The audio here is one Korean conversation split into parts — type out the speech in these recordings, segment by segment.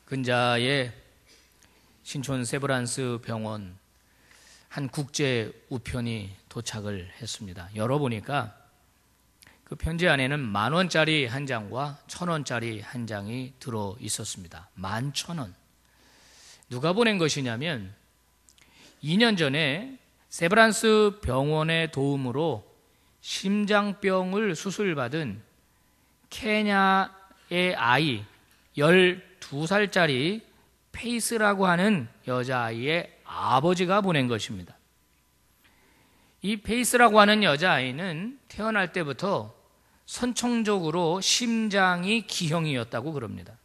근자의 신촌 세브란스 병원 한 국제 우편이 도착을 했습니다. 열어보니까 그 편지 안에는 10,000원짜리 한 장과 1,000원짜리 한 장이 들어 있었습니다. 11,000원. 누가 보낸 것이냐면 2년 전에 세브란스 병원의 도움으로 심장병을 수술받은 케냐의 아이 12살짜리 페이스라고 하는 여자아이의 아버지가 보낸 것입니다. 이 페이스라고 하는 여자아이는 태어날 때부터 선천적으로 심장이 기형이었다고 그럽니다.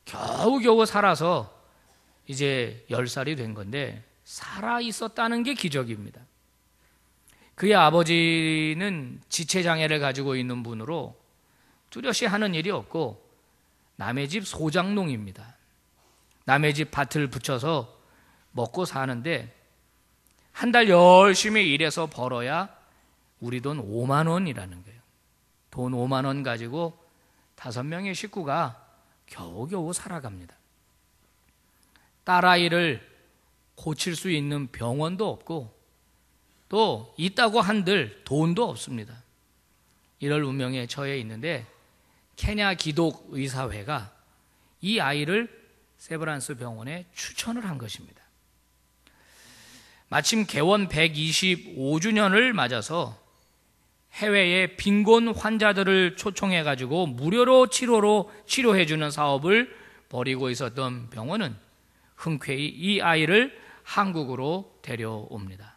겨우겨우 살아서 이제 10살이 된 건데 살아 있었다는 게 기적입니다. 그의 아버지는 지체장애를 가지고 있는 분으로 뚜렷이 하는 일이 없고 남의 집 소장농입니다. 남의 집 밭을 붙여서 먹고 사는데 한 달 열심히 일해서 벌어야 우리 돈 5만 원이라는 거예요. 돈 5만 원 가지고 5명의 식구가 겨우겨우 살아갑니다. 딸아이를 고칠 수 있는 병원도 없고 또 있다고 한들 돈도 없습니다. 이럴 운명에 처해 있는데 케냐 기독의사회가 이 아이를 세브란스 병원에 추천을 한 것입니다. 마침 개원 125주년을 맞아서 해외의 빈곤 환자들을 초청해 가지고 무료로 치료해주는 사업을 벌이고 있었던 병원은 흔쾌히 이 아이를 한국으로 데려옵니다.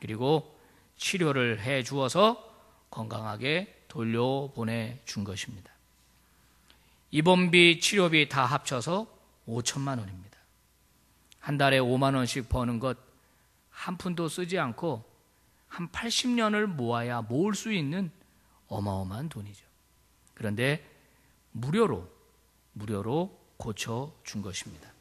그리고 치료를 해 주어서 건강하게 돌려보내준 것입니다. 입원비, 치료비 다 합쳐서 5천만 원입니다. 한 달에 5만 원씩 버는 것 한 푼도 쓰지 않고 한 80년을 모아야 모을 수 있는 어마어마한 돈이죠. 그런데 무료로 고쳐준 것입니다.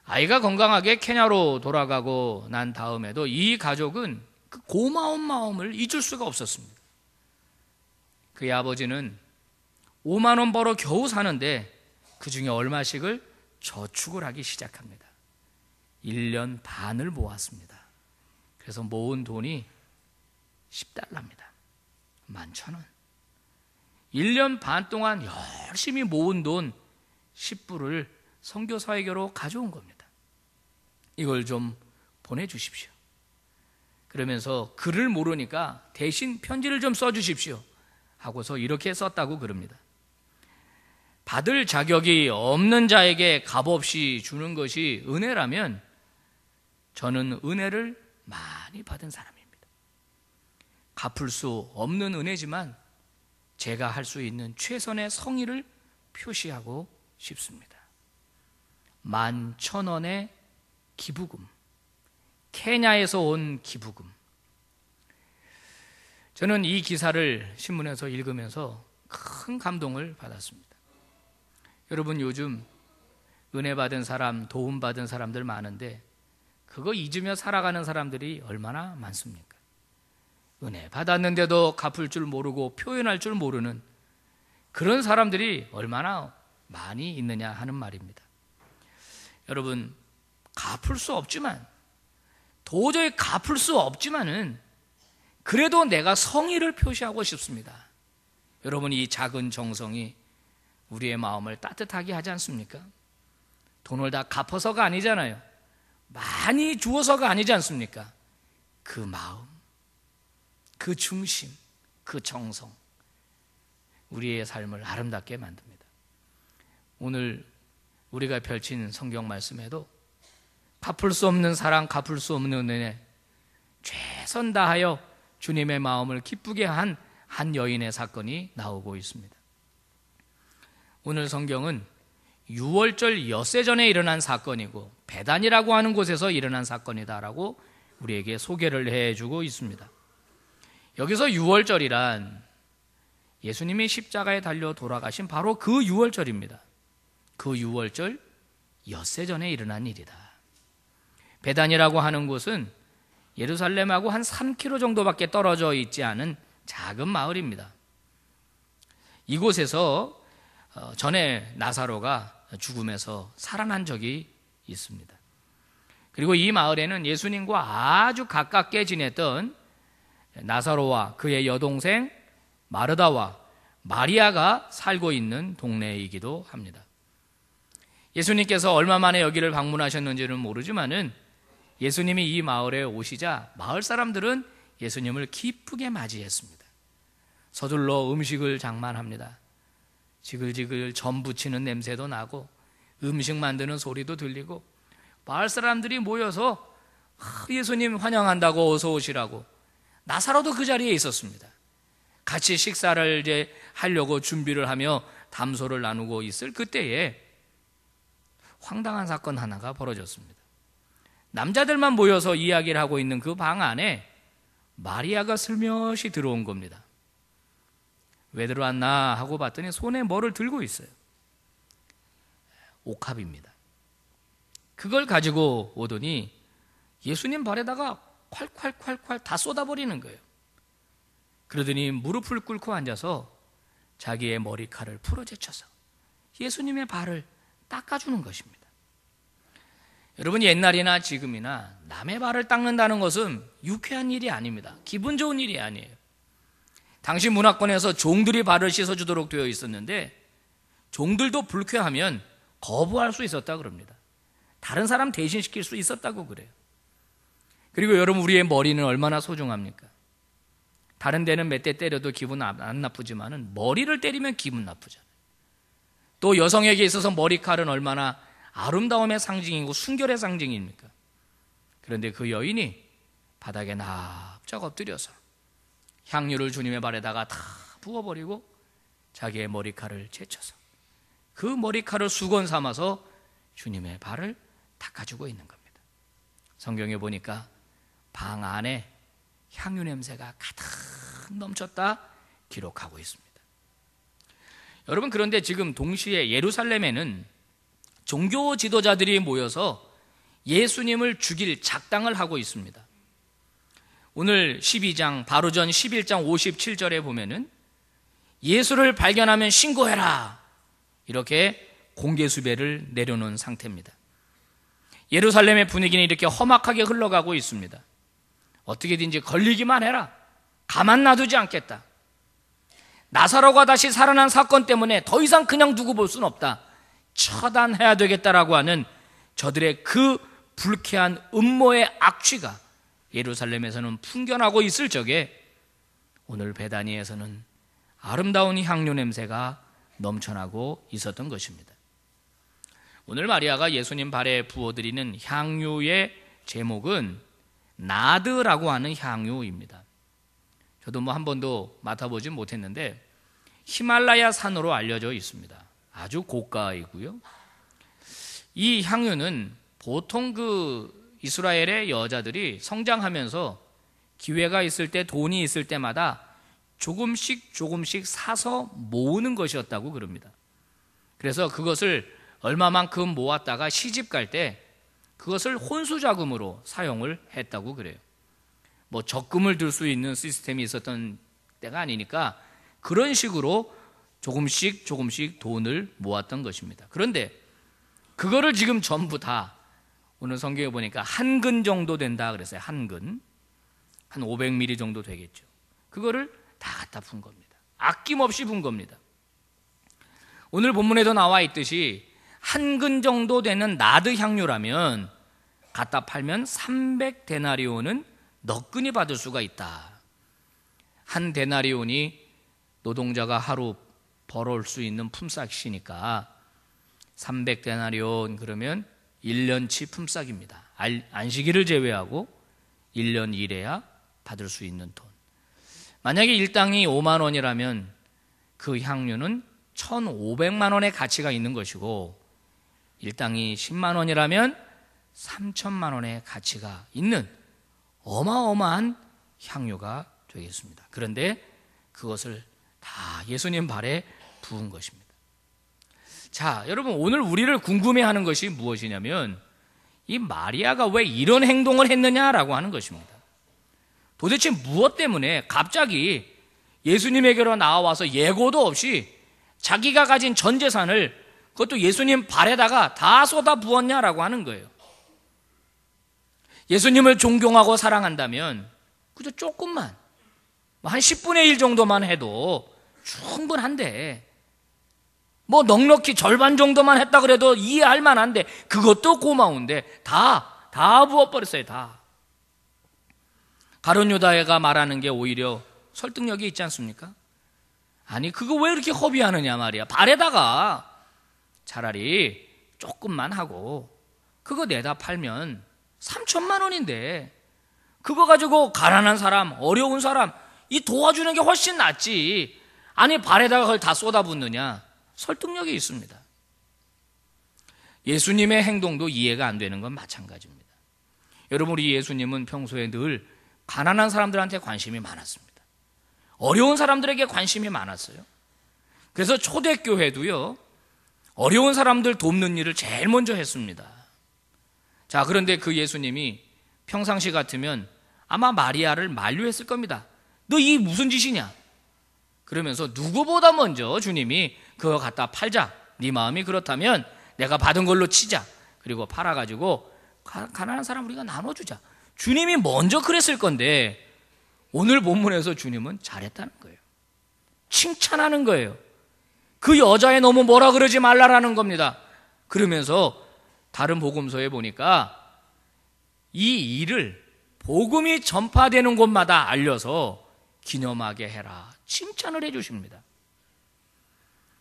아이가 건강하게 케냐로 돌아가고 난 다음에도 이 가족은 그 고마운 마음을 잊을 수가 없었습니다. 그의 아버지는 5만 원 벌어 겨우 사는데 그 중에 얼마씩을 저축을 하기 시작합니다. 1년 반을 모았습니다. 그래서 모은 돈이 10달러입니다. 11,000원. 1년 반 동안 열심히 모은 돈 10불을 선교사회교로 가져온 겁니다. 이걸 좀 보내주십시오. 그러면서 글을 모르니까 대신 편지를 좀 써주십시오 하고서 이렇게 썼다고 그럽니다. 받을 자격이 없는 자에게 값없이 주는 것이 은혜라면 저는 은혜를 많이 받은 사람입니다. 갚을 수 없는 은혜지만 제가 할 수 있는 최선의 성의를 표시하고 싶습니다. 11,000원의 기부금, 케냐에서 온 기부금. 저는 이 기사를 신문에서 읽으면서 큰 감동을 받았습니다. 여러분, 요즘 은혜 받은 사람, 도움 받은 사람들 많은데 그거 잊으며 살아가는 사람들이 얼마나 많습니까? 은혜 받았는데도 갚을 줄 모르고 표현할 줄 모르는 그런 사람들이 얼마나 많이 있느냐 하는 말입니다. 여러분, 갚을 수 없지만, 도저히 갚을 수 없지만은 그래도 내가 성의를 표시하고 싶습니다. 여러분, 이 작은 정성이 우리의 마음을 따뜻하게 하지 않습니까? 돈을 다 갚아서가 아니잖아요. 많이 주어서가 아니지 않습니까? 그 마음, 그 중심, 그 정성, 우리의 삶을 아름답게 만듭니다. 오늘 우리가 펼친 성경 말씀에도 갚을 수 없는 사랑, 갚을 수 없는 은혜, 최선 다하여 주님의 마음을 기쁘게 한 여인의 사건이 나오고 있습니다. 오늘 성경은 6월절 엿새 전에 일어난 사건이고 베단이라고 하는 곳에서 일어난 사건이다라고 우리에게 소개를 해주고 있습니다. 여기서 6월절이란 예수님이 십자가에 달려 돌아가신 바로 그 6월절입니다. 그 6월절 엿새 전에 일어난 일이다. 베단이라고 하는 곳은 예루살렘하고 한 3km 정도밖에 떨어져 있지 않은 작은 마을입니다. 이곳에서 전에 나사로가 죽음에서 살아난 적이 있습니다. 그리고 이 마을에는 예수님과 아주 가깝게 지냈던 나사로와 그의 여동생 마르다와 마리아가 살고 있는 동네이기도 합니다. 예수님께서 얼마 만에 여기를 방문하셨는지는 모르지만은 예수님이 이 마을에 오시자 마을 사람들은 예수님을 기쁘게 맞이했습니다. 서둘러 음식을 장만합니다. 지글지글 전 부치는 냄새도 나고 음식 만드는 소리도 들리고 마을 사람들이 모여서 예수님 환영한다고 어서 오시라고. 나사로도 그 자리에 있었습니다. 같이 식사를 이제 하려고 준비를 하며 담소를 나누고 있을 그때에 황당한 사건 하나가 벌어졌습니다. 남자들만 모여서 이야기를 하고 있는 그 방 안에 마리아가 슬며시 들어온 겁니다. 왜 들어왔나 하고 봤더니 손에 뭐를 들고 있어요. 옥합입니다. 그걸 가지고 오더니 예수님 발에다가 콸콸콸콸 다 쏟아버리는 거예요. 그러더니 무릎을 꿇고 앉아서 자기의 머리칼을 풀어제쳐서 예수님의 발을 닦아주는 것입니다. 여러분, 옛날이나 지금이나 남의 발을 닦는다는 것은 유쾌한 일이 아닙니다. 기분 좋은 일이 아니에요. 당시 문화권에서 종들이 발을 씻어주도록 되어 있었는데 종들도 불쾌하면 거부할 수 있었다 그럽니다. 다른 사람 대신시킬 수 있었다고 그래요. 그리고 여러분, 우리의 머리는 얼마나 소중합니까? 다른 데는 몇 대 때려도 기분 안 나쁘지만은 머리를 때리면 기분 나쁘잖아요. 또 여성에게 있어서 머리칼은 얼마나 아름다움의 상징이고 순결의 상징입니까? 그런데 그 여인이 바닥에 납작 엎드려서 향유를 주님의 발에다가 다 부어버리고 자기의 머리칼을 제쳐서 그 머리칼을 수건 삼아서 주님의 발을 닦아주고 있는 겁니다. 성경에 보니까 방 안에 향유 냄새가 가득 넘쳤다 기록하고 있습니다. 여러분, 그런데 지금 동시에 예루살렘에는 종교 지도자들이 모여서 예수님을 죽일 작당을 하고 있습니다. 오늘 12장 바로 전 11장 57절에 보면은 예수를 발견하면 신고해라, 이렇게 공개 수배를 내려놓은 상태입니다. 예루살렘의 분위기는 이렇게 험악하게 흘러가고 있습니다. 어떻게든지 걸리기만 해라, 가만 놔두지 않겠다. 나사로가 다시 살아난 사건 때문에 더 이상 그냥 두고 볼 수는 없다, 처단해야 되겠다라고 하는 저들의 그 불쾌한 음모의 악취가 예루살렘에서는 풍겨나고 있을 적에 오늘 베다니에서는 아름다운 향유 냄새가 넘쳐나고 있었던 것입니다. 오늘 마리아가 예수님 발에 부어드리는 향유의 제목은 나드라고 하는 향유입니다. 저도 한 번도 맡아보진 못했는데 히말라야 산으로 알려져 있습니다. 아주 고가이고요. 이 향유는 보통 그 이스라엘의 여자들이 성장하면서 기회가 있을 때, 돈이 있을 때마다 조금씩 사서 모으는 것이었다고 그럽니다. 그래서 그것을 얼마만큼 모았다가 시집 갈 때 그것을 혼수자금으로 사용을 했다고 그래요. 뭐 적금을 들 수 있는 시스템이 있었던 때가 아니니까 그런 식으로 조금씩 돈을 모았던 것입니다. 그런데 그거를 지금 전부 다 오늘 성경에 보니까 한 근 정도 된다 그랬어요. 한 근, 한 500ml 정도 되겠죠. 그거를 다 갖다 푼 겁니다. 아낌없이 푼 겁니다. 오늘 본문에도 나와 있듯이 한 근 정도 되는 나드 향유라면 갖다 팔면 300데나리온은 너끈히 받을 수가 있다. 한 데나리온이 노동자가 하루 벌어올 수 있는 품삯이니까 300데나리온 그러면 1년치 품삯입니다. 안식일을 제외하고 1년 일해야 받을 수 있는 돈. 만약에 일당이 5만 원이라면 그 향유는 1,500만 원의 가치가 있는 것이고 일당이 10만 원이라면 3천만 원의 가치가 있는 어마어마한 향유가 되겠습니다. 그런데 그것을 다 예수님 발에 부은 것입니다. 자, 여러분, 오늘 우리를 궁금해하는 것이 무엇이냐면 이 마리아가 왜 이런 행동을 했느냐라고 하는 것입니다. 도대체 무엇 때문에 갑자기 예수님에게로 나와서 예고도 없이 자기가 가진 전 재산을 그것도 예수님 발에다가 다 쏟아 부었냐라고 하는 거예요. 예수님을 존경하고 사랑한다면 그저 조금만, 한 10분의 1 정도만 해도 충분한데, 뭐 넉넉히 절반 정도만 했다 그래도 이해할 만한데, 그것도 고마운데 다 부어버렸어요. 다. 가룟 유다가 말하는 게 오히려 설득력이 있지 않습니까? 아니, 그거 왜 이렇게 허비하느냐 말이야. 발에다가 차라리 조금만 하고 그거 내다 팔면 3천만 원인데 그거 가지고 가난한 사람, 어려운 사람 이 도와주는 게 훨씬 낫지. 아니, 발에다가 그걸 다 쏟아붓느냐. 설득력이 있습니다. 예수님의 행동도 이해가 안 되는 건 마찬가지입니다. 여러분, 우리 예수님은 평소에 늘 가난한 사람들한테 관심이 많았습니다. 어려운 사람들에게 관심이 많았어요. 그래서 초대교회도요, 어려운 사람들 돕는 일을 제일 먼저 했습니다. 자, 그런데 그 예수님이 평상시 같으면 아마 마리아를 만류했을 겁니다. 너 이 무슨 짓이냐? 그러면서 누구보다 먼저 주님이 그거 갖다 팔자. 네 마음이 그렇다면 내가 받은 걸로 치자. 그리고 팔아가지고 가난한 사람 우리가 나눠주자. 주님이 먼저 그랬을 건데 오늘 본문에서 주님은 잘했다는 거예요. 칭찬하는 거예요. 그 여자애 너무 뭐라 그러지 말라라는 겁니다. 그러면서 다른 복음서에 보니까 이 일을 복음이 전파되는 곳마다 알려서 기념하게 해라. 칭찬을 해 주십니다.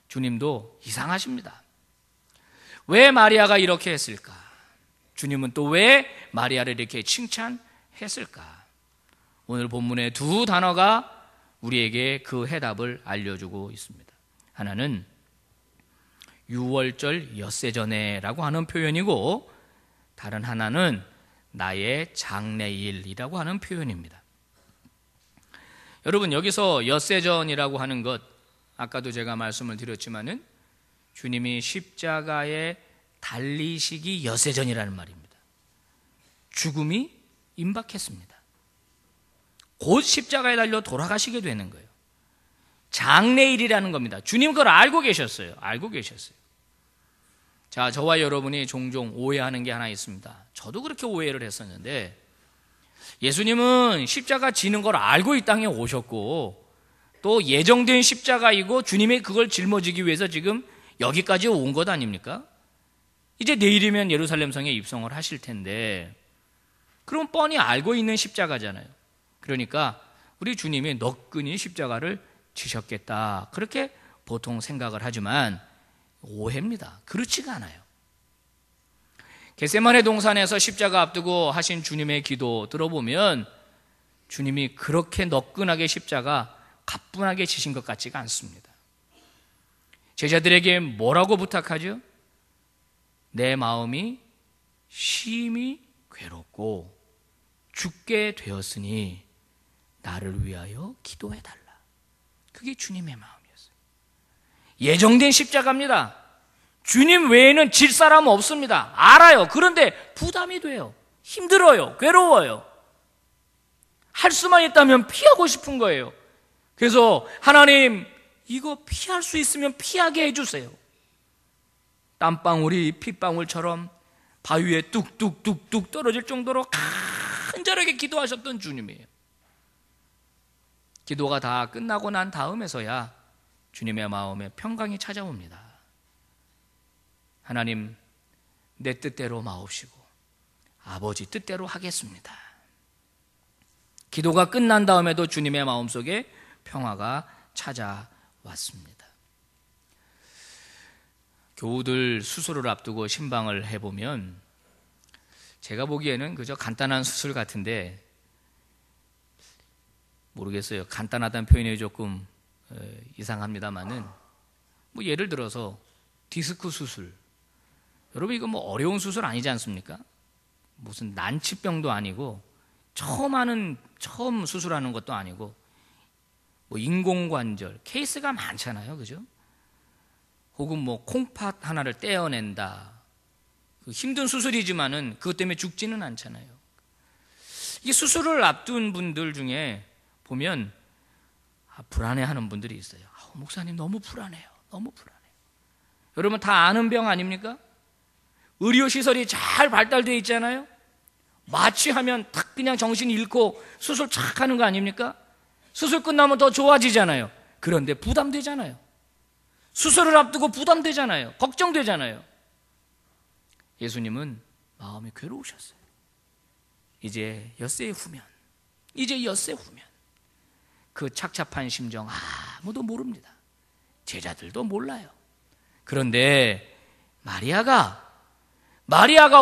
주님도 이상하십니다. 왜 마리아가 이렇게 했을까? 주님은 또 왜 마리아를 이렇게 칭찬했을까? 오늘 본문의 두 단어가 우리에게 그 해답을 알려주고 있습니다. 하나는 유월절 엿새전에라고 하는 표현이고, 다른 하나는 나의 장래일이라고 하는 표현입니다. 여러분, 여기서 엿새전이라고 하는 것, 아까도 제가 말씀을 드렸지만은 주님이 십자가에 달리시기 엿새전이라는 말입니다. 죽음이 임박했습니다. 곧 십자가에 달려 돌아가시게 되는 거예요. 장래일이라는 겁니다. 주님 그걸 알고 계셨어요. 알고 계셨어요. 자, 저와 여러분이 종종 오해하는 게 하나 있습니다. 저도 그렇게 오해를 했었는데, 예수님은 십자가 지는 걸 알고 이 땅에 오셨고 또 예정된 십자가이고 주님이 그걸 짊어지기 위해서 지금 여기까지 온 것 아닙니까? 이제 내일이면 예루살렘 성에 입성을 하실 텐데, 그럼 뻔히 알고 있는 십자가잖아요. 그러니까 우리 주님이 너끈히 십자가를 지셨겠다, 그렇게 보통 생각을 하지만 오해입니다. 그렇지가 않아요. 겟세마네 동산에서 십자가 앞두고 하신 주님의 기도 들어보면 주님이 그렇게 너끈하게 십자가 가뿐하게 지신 것 같지가 않습니다. 제자들에게 뭐라고 부탁하죠? 내 마음이 심히 괴롭고 죽게 되었으니 나를 위하여 기도해달라. 그게 주님의 마음이었어요. 예정된 십자가입니다. 주님 외에는 질 사람은 없습니다. 알아요. 그런데 부담이 돼요. 힘들어요. 괴로워요. 할 수만 있다면 피하고 싶은 거예요. 그래서 하나님, 이거 피할 수 있으면 피하게 해주세요. 땀방울이 핏방울처럼 바위에 뚝뚝뚝뚝 떨어질 정도로 간절하게 기도하셨던 주님이에요. 기도가 다 끝나고 난 다음에서야 주님의 마음에 평강이 찾아옵니다. 하나님, 내 뜻대로 마옵시고 아버지 뜻대로 하겠습니다. 기도가 끝난 다음에도 주님의 마음속에 평화가 찾아왔습니다. 교우들 수술을 앞두고 신방을 해보면 제가 보기에는 그저 간단한 수술 같은데, 모르겠어요. 간단하다는 표현이 조금 이상합니다만은, 뭐 예를 들어서 디스크 수술, 여러분 이거 뭐 어려운 수술 아니지 않습니까? 무슨 난치병도 아니고 처음 수술하는 것도 아니고, 뭐 인공관절 케이스가 많잖아요, 그죠? 혹은 뭐 콩팥 하나를 떼어낸다, 힘든 수술이지만은 그것 때문에 죽지는 않잖아요. 이 수술을 앞둔 분들 중에 보면 불안해하는 분들이 있어요. 목사님 너무 불안해요. 너무 불안해요. 여러분 다 아는 병 아닙니까? 의료시설이 잘 발달되어 있잖아요. 마취하면 탁 그냥 정신 잃고 수술 착 하는 거 아닙니까? 수술 끝나면 더 좋아지잖아요. 그런데 부담되잖아요. 수술을 앞두고 부담되잖아요. 걱정되잖아요. 예수님은 마음이 괴로우셨어요. 이제 엿새 후면 그 착잡한 심정 아무도 모릅니다. 제자들도 몰라요. 그런데 마리아가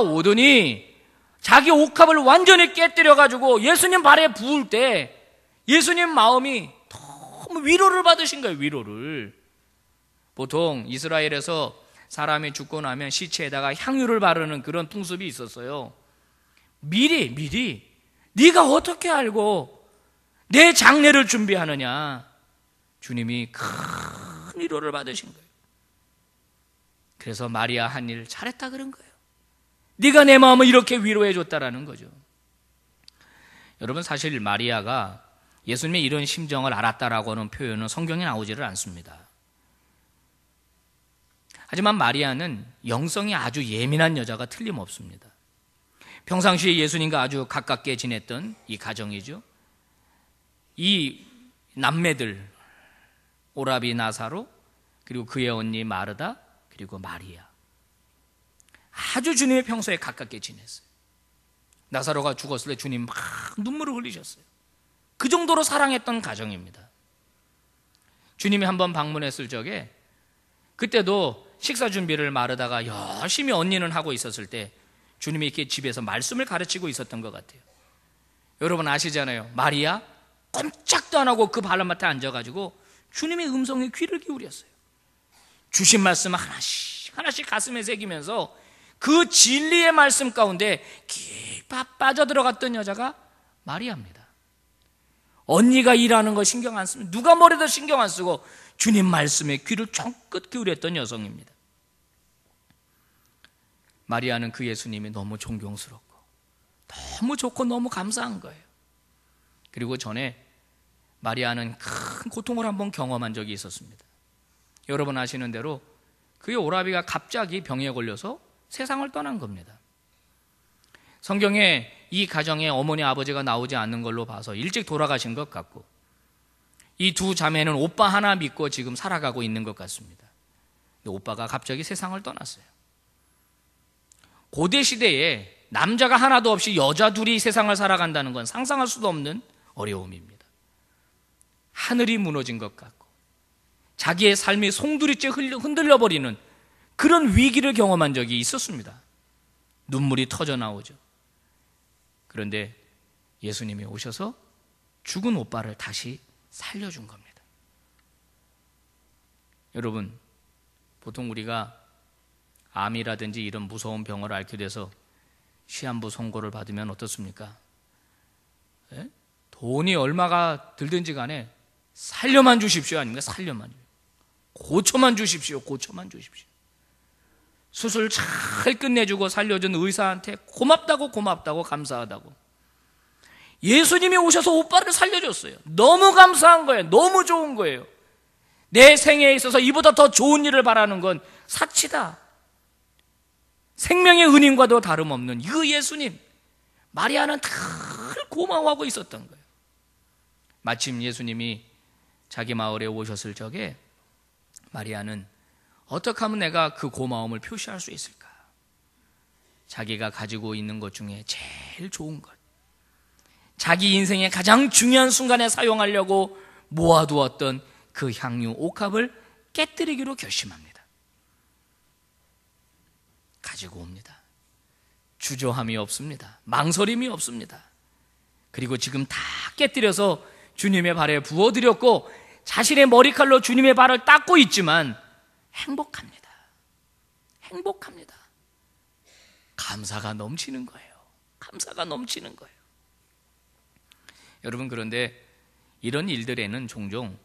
오더니 자기 옥합을 완전히 깨뜨려 가지고 예수님 발에 부을 때 예수님 마음이 너무 위로를 받으신 거예요. 위로를. 보통 이스라엘에서 사람이 죽고 나면 시체에다가 향유를 바르는 그런 풍습이 있었어요. 미리 네가 어떻게 알고 내 장례를 준비하느냐. 주님이 큰 위로를 받으신 거예요. 그래서 마리아 한 일 잘했다 그런 거예요. 네가 내 마음을 이렇게 위로해 줬다라는 거죠. 여러분 사실 마리아가 예수님의 이런 심정을 알았다라고 하는 표현은 성경에 나오지를 않습니다. 하지만 마리아는 영성이 아주 예민한 여자가 틀림없습니다. 평상시에 예수님과 아주 가깝게 지냈던 이 가정이죠. 이 남매들 오라비 나사로 그리고 그의 언니 마르다 그리고 마리아 아주 주님의 평소에 가깝게 지냈어요. 나사로가 죽었을 때 주님 막 눈물을 흘리셨어요. 그 정도로 사랑했던 가정입니다. 주님이 한번 방문했을 적에 그때도 식사 준비를 마르다가 열심히 언니는 하고 있었을 때 주님이 이렇게 집에서 말씀을 가르치고 있었던 것 같아요. 여러분 아시잖아요. 마리아 꼼짝도 안 하고 그 발람밭에 앉아가지고 주님의 음성에 귀를 기울였어요. 주신 말씀 하나씩 가슴에 새기면서 그 진리의 말씀 가운데 깊이 빠져들어갔던 여자가 마리아입니다. 언니가 일하는 거 신경 안 쓰면 누가 뭐래도 신경 안 쓰고 주님 말씀에 귀를 쫑긋 기울였던 여성입니다. 마리아는 그 예수님이 너무 존경스럽고 너무 좋고 너무 감사한 거예요. 그리고 전에 마리아는 큰 고통을 한번 경험한 적이 있었습니다. 여러분 아시는 대로 그의 오라비가 갑자기 병에 걸려서 세상을 떠난 겁니다. 성경에 이 가정에 어머니 아버지가 나오지 않는 걸로 봐서 일찍 돌아가신 것 같고 이 두 자매는 오빠 하나 믿고 지금 살아가고 있는 것 같습니다. 근데 오빠가 갑자기 세상을 떠났어요. 고대 시대에 남자가 하나도 없이 여자 둘이 세상을 살아간다는 건 상상할 수도 없는 어려움입니다. 하늘이 무너진 것 같고 자기의 삶이 송두리째 흔들려버리는 그런 위기를 경험한 적이 있었습니다. 눈물이 터져 나오죠. 그런데 예수님이 오셔서 죽은 오빠를 다시 살려준 겁니다. 여러분, 보통 우리가 암이라든지 이런 무서운 병을 앓게 돼서 시한부 선고를 받으면 어떻습니까? 예? 돈이 얼마가 들든지 간에 살려만 주십시오 아닙니까? 살려만. 고쳐만 주십시오. 고쳐만 주십시오. 수술 잘 끝내주고 살려준 의사한테 고맙다고 감사하다고. 예수님이 오셔서 오빠를 살려줬어요. 너무 감사한 거예요. 너무 좋은 거예요. 내 생애에 있어서 이보다 더 좋은 일을 바라는 건 사치다. 생명의 은인과도 다름없는 이 예수님. 마리아는 늘 고마워하고 있었던 거예요. 마침 예수님이 자기 마을에 오셨을 적에 마리아는 어떻게 하면 내가 그 고마움을 표시할 수 있을까? 자기가 가지고 있는 것 중에 제일 좋은 것, 자기 인생의 가장 중요한 순간에 사용하려고 모아두었던 그 향유 옥합을 깨뜨리기로 결심합니다. 가지고 옵니다. 주저함이 없습니다. 망설임이 없습니다. 그리고 지금 다 깨뜨려서 주님의 발에 부어드렸고 자신의 머리칼로 주님의 발을 닦고 있지만 행복합니다. 행복합니다. 감사가 넘치는 거예요. 감사가 넘치는 거예요. 여러분, 그런데 이런 일들에는 종종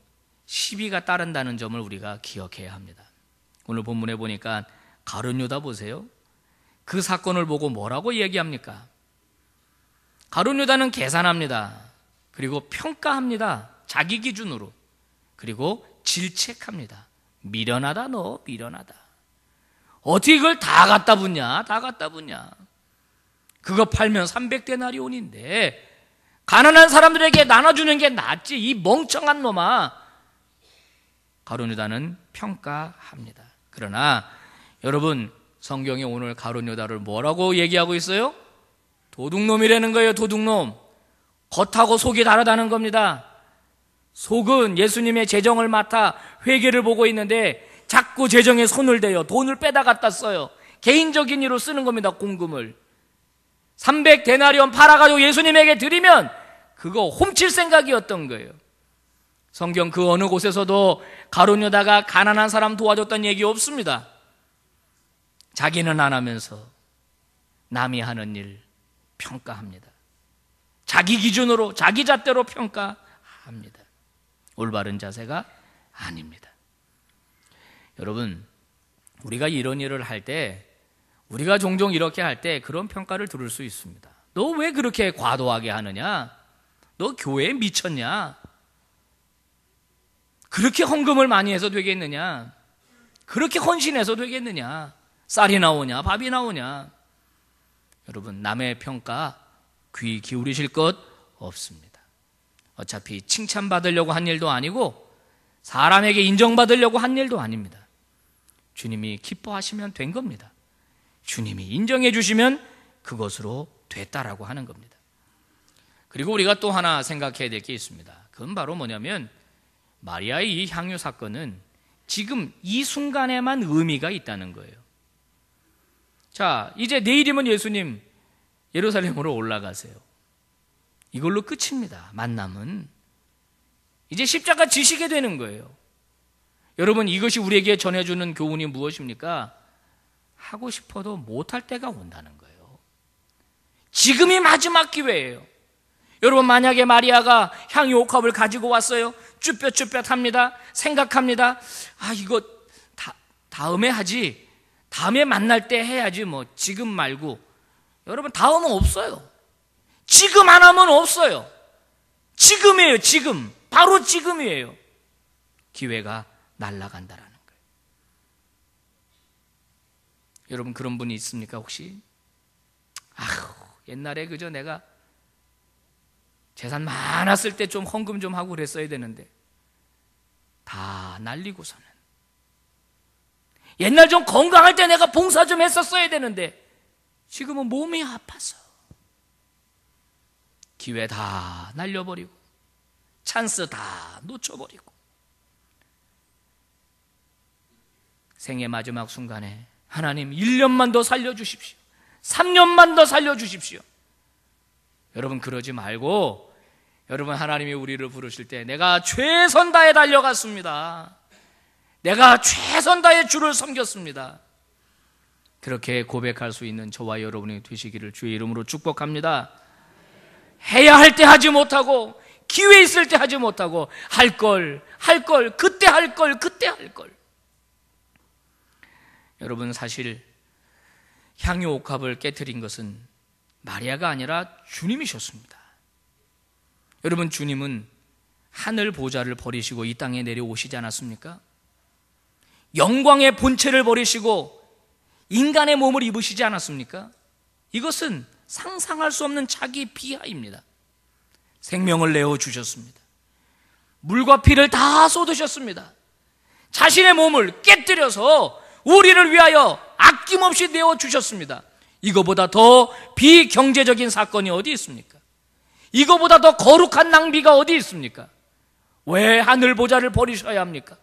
시비가 따른다는 점을 우리가 기억해야 합니다. 오늘 본문에 보니까 가룟 유다 보세요. 그 사건을 보고 뭐라고 얘기합니까? 가룟 유다는 계산합니다. 그리고 평가합니다. 자기 기준으로. 그리고 질책합니다. 미련하다 너 미련하다. 어떻게 그걸 다 갖다 붙냐? 다 갖다 붙냐? 그거 팔면 300데나리온인데 가난한 사람들에게 나눠주는 게 낫지. 이 멍청한 놈아. 가룟 유다는 평가합니다. 그러나 여러분, 성경이 오늘 가룟 유다를 뭐라고 얘기하고 있어요? 도둑놈이라는 거예요. 도둑놈. 겉하고 속이 다르다는 겁니다. 속은 예수님의 재정을 맡아 회계를 보고 있는데 자꾸 재정에 손을 대요. 돈을 빼다 갖다 써요. 개인적인 일로 쓰는 겁니다. 공금을 300데나리온 팔아가지고 예수님에게 드리면 그거 훔칠 생각이었던 거예요. 성경 그 어느 곳에서도 가룟 유다가 가난한 사람 도와줬다는 얘기 없습니다. 자기는 안 하면서 남이 하는 일 평가합니다. 자기 기준으로 자기 잣대로 평가합니다. 올바른 자세가 아닙니다. 여러분, 우리가 이런 일을 할 때, 우리가 종종 이렇게 할 때 그런 평가를 들을 수 있습니다. 너 왜 그렇게 과도하게 하느냐? 너 교회에 미쳤냐? 그렇게 헌금을 많이 해서 되겠느냐? 그렇게 헌신해서 되겠느냐? 쌀이 나오냐? 밥이 나오냐? 여러분, 남의 평가 귀 기울이실 것 없습니다. 어차피 칭찬받으려고 한 일도 아니고 사람에게 인정받으려고 한 일도 아닙니다. 주님이 기뻐하시면 된 겁니다. 주님이 인정해 주시면 그것으로 됐다라고 하는 겁니다. 그리고 우리가 또 하나 생각해야 될 게 있습니다. 그건 바로 뭐냐면 마리아의 이 향유 사건은 지금 이 순간에만 의미가 있다는 거예요. 자, 이제 내일이면 예수님 예루살렘으로 올라가세요. 이걸로 끝입니다. 만남은 이제 십자가 지시게 되는 거예요. 여러분, 이것이 우리에게 전해주는 교훈이 무엇입니까? 하고 싶어도 못할 때가 온다는 거예요. 지금이 마지막 기회예요. 여러분, 만약에 마리아가 향유 옥합을 가지고 왔어요. 쭈뼛쭈뼛합니다. 생각합니다. 이거 다음에 하지. 다음에 만날 때 해야지. 뭐 지금 말고. 여러분, 다음은 없어요. 지금 안 하면 없어요. 지금이에요. 지금. 바로 지금이에요. 기회가 날아간다라는 거예요. 여러분, 그런 분이 있습니까 혹시? 옛날에 그저 내가 재산 많았을 때 좀 헌금 좀 하고 그랬어야 되는데 다 날리고서는 옛날 좀 건강할 때 내가 봉사 좀 했었어야 되는데 지금은 몸이 아파서 기회 다 날려버리고 찬스 다 놓쳐버리고 생애 마지막 순간에 하나님 1년만 더 살려주십시오. 3년만 더 살려주십시오. 여러분, 그러지 말고 여러분, 하나님이 우리를 부르실 때 내가 최선 다해 달려갔습니다. 내가 최선 다해 주를 섬겼습니다. 그렇게 고백할 수 있는 저와 여러분이 되시기를 주의 이름으로 축복합니다. 해야 할 때 하지 못하고 기회 있을 때 하지 못하고 할 걸 그때 할 걸. 여러분, 사실 향유 옥합을 깨트린 것은 마리아가 아니라 주님이셨습니다. 여러분, 주님은 하늘 보좌를 버리시고 이 땅에 내려오시지 않았습니까? 영광의 본체를 버리시고 인간의 몸을 입으시지 않았습니까? 이것은 상상할 수 없는 자기 비하입니다. 생명을 내어주셨습니다. 물과 피를 다 쏟으셨습니다. 자신의 몸을 깨뜨려서 우리를 위하여 아낌없이 내어주셨습니다. 이거보다 더 비경제적인 사건이 어디 있습니까? 이거보다 더 거룩한 낭비가 어디 있습니까? 왜 하늘 보좌를 버리셔야 합니까?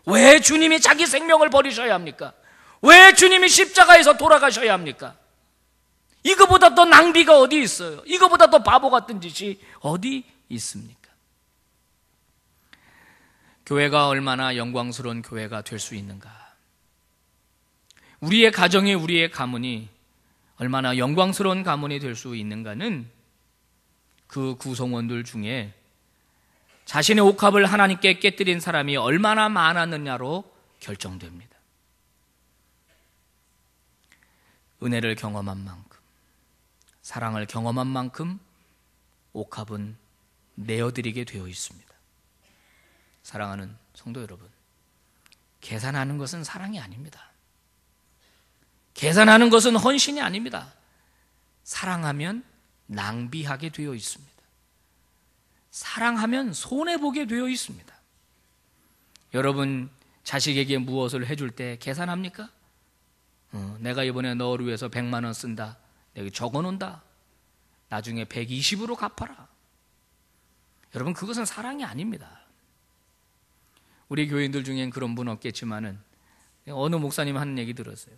왜 주님이 자기 생명을 버리셔야 합니까? 왜 주님이 십자가에서 돌아가셔야 합니까? 이거보다 더 낭비가 어디 있어요? 이거보다 더 바보 같은 짓이 어디 있습니까? 교회가 얼마나 영광스러운 교회가 될 수 있는가? 우리의 가정이, 우리의 가문이 얼마나 영광스러운 가문이 될 수 있는가는 그 구성원들 중에 자신의 옥합을 하나님께 깨뜨린 사람이 얼마나 많았느냐로 결정됩니다. 은혜를 경험한 만큼, 사랑을 경험한 만큼 옥합은 내어드리게 되어 있습니다. 사랑하는 성도 여러분, 계산하는 것은 사랑이 아닙니다. 계산하는 것은 헌신이 아닙니다. 사랑하면 낭비하게 되어 있습니다. 사랑하면 손해보게 되어 있습니다. 여러분 자식에게 무엇을 해줄 때 계산합니까? 내가 이번에 너를 위해서 100만 원 쓴다. 내가 적어놓는다. 나중에 120으로 갚아라. 여러분 그것은 사랑이 아닙니다. 우리 교인들 중엔 그런 분 없겠지만은 어느 목사님 하는 얘기 들었어요.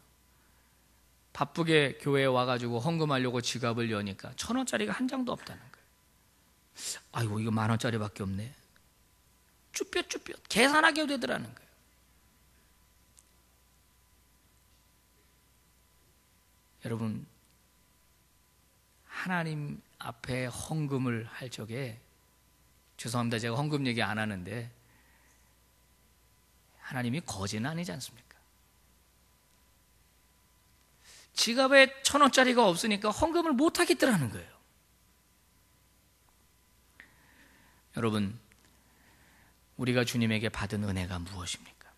바쁘게 교회에 와가지고 헌금하려고 지갑을 여니까 1,000원짜리가 한 장도 없다는 거예요. 아이고 이거 10,000원짜리밖에 없네. 쭈뼛쭈뼛 계산하게 되더라는 거예요. 여러분 하나님 앞에 헌금을 할 적에, 죄송합니다 제가 헌금 얘기 안 하는데, 하나님이 거지는 아니지 않습니까? 지갑에 1,000원짜리가 없으니까 헌금을 못 하겠더라는 거예요. 여러분 우리가 주님에게 받은 은혜가 무엇입니까?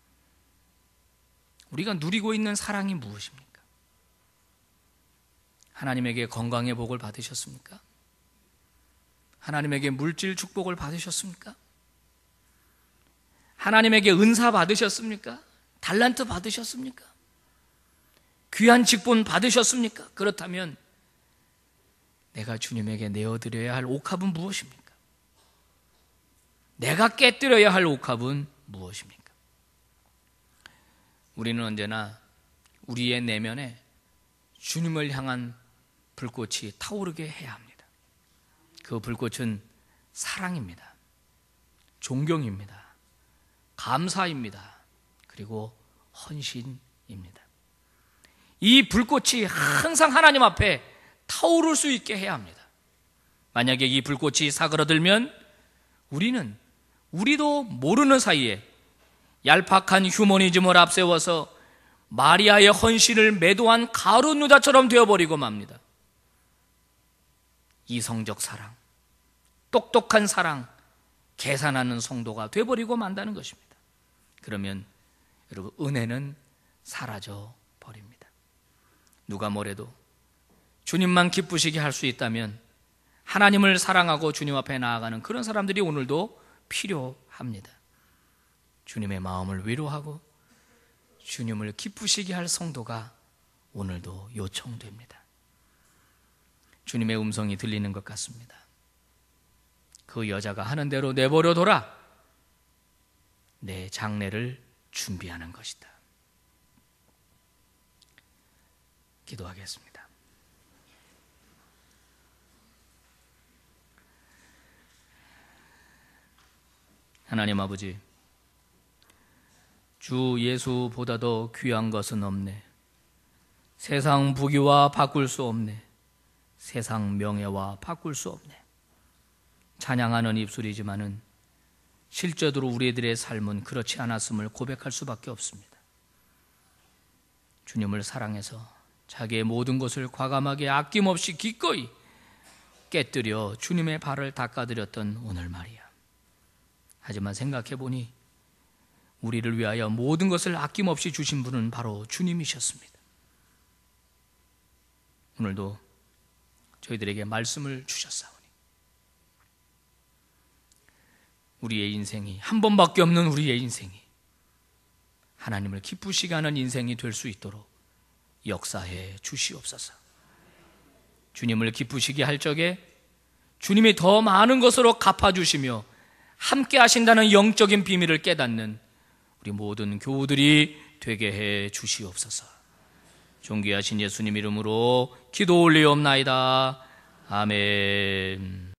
우리가 누리고 있는 사랑이 무엇입니까? 하나님에게 건강의 복을 받으셨습니까? 하나님에게 물질 축복을 받으셨습니까? 하나님에게 은사 받으셨습니까? 달란트 받으셨습니까? 귀한 직분 받으셨습니까? 그렇다면 내가 주님에게 내어드려야 할 옥합은 무엇입니까? 내가 깨뜨려야 할 옥합은 무엇입니까? 우리는 언제나 우리의 내면에 주님을 향한 불꽃이 타오르게 해야 합니다. 그 불꽃은 사랑입니다. 존경입니다. 감사입니다. 그리고 헌신입니다. 이 불꽃이 항상 하나님 앞에 타오를 수 있게 해야 합니다. 만약에 이 불꽃이 사그라들면 우리도 모르는 사이에 얄팍한 휴머니즘을 앞세워서 마리아의 헌신을 매도한 가룟 유다처럼 되어버리고 맙니다. 이성적 사랑, 똑똑한 사랑, 계산하는 성도가 되어버리고 만다는 것입니다. 그러면 여러분 은혜는 사라져 버립니다. 누가 뭐래도 주님만 기쁘시게 할 수 있다면 하나님을 사랑하고 주님 앞에 나아가는 그런 사람들이 오늘도 필요합니다. 주님의 마음을 위로하고 주님을 기쁘시게 할 성도가 오늘도 요청됩니다. 주님의 음성이 들리는 것 같습니다. 그 여자가 하는 대로 내버려둬라. 내 장례를 준비하는 것이다. 기도하겠습니다. 하나님 아버지, 주 예수보다도 귀한 것은 없네. 세상 부귀와 바꿀 수 없네. 세상 명예와 바꿀 수 없네. 찬양하는 입술이지만은 실제로 우리들의 삶은 그렇지 않았음을 고백할 수밖에 없습니다. 주님을 사랑해서 자기의 모든 것을 과감하게 아낌없이 기꺼이 깨뜨려 주님의 발을 닦아드렸던 오늘 말이야. 하지만 생각해보니 우리를 위하여 모든 것을 아낌없이 주신 분은 바로 주님이셨습니다. 오늘도 저희들에게 말씀을 주셨사오니 우리의 인생이, 한 번밖에 없는 우리의 인생이 하나님을 기쁘시게 하는 인생이 될 수 있도록 역사해 주시옵소서. 주님을 기쁘시게 할 적에 주님이 더 많은 것으로 갚아주시며 함께 하신다는 영적인 비밀을 깨닫는 우리 모든 교우들이 되게 해 주시옵소서. 존귀하신 예수님 이름으로 기도 올리옵나이다. 아멘.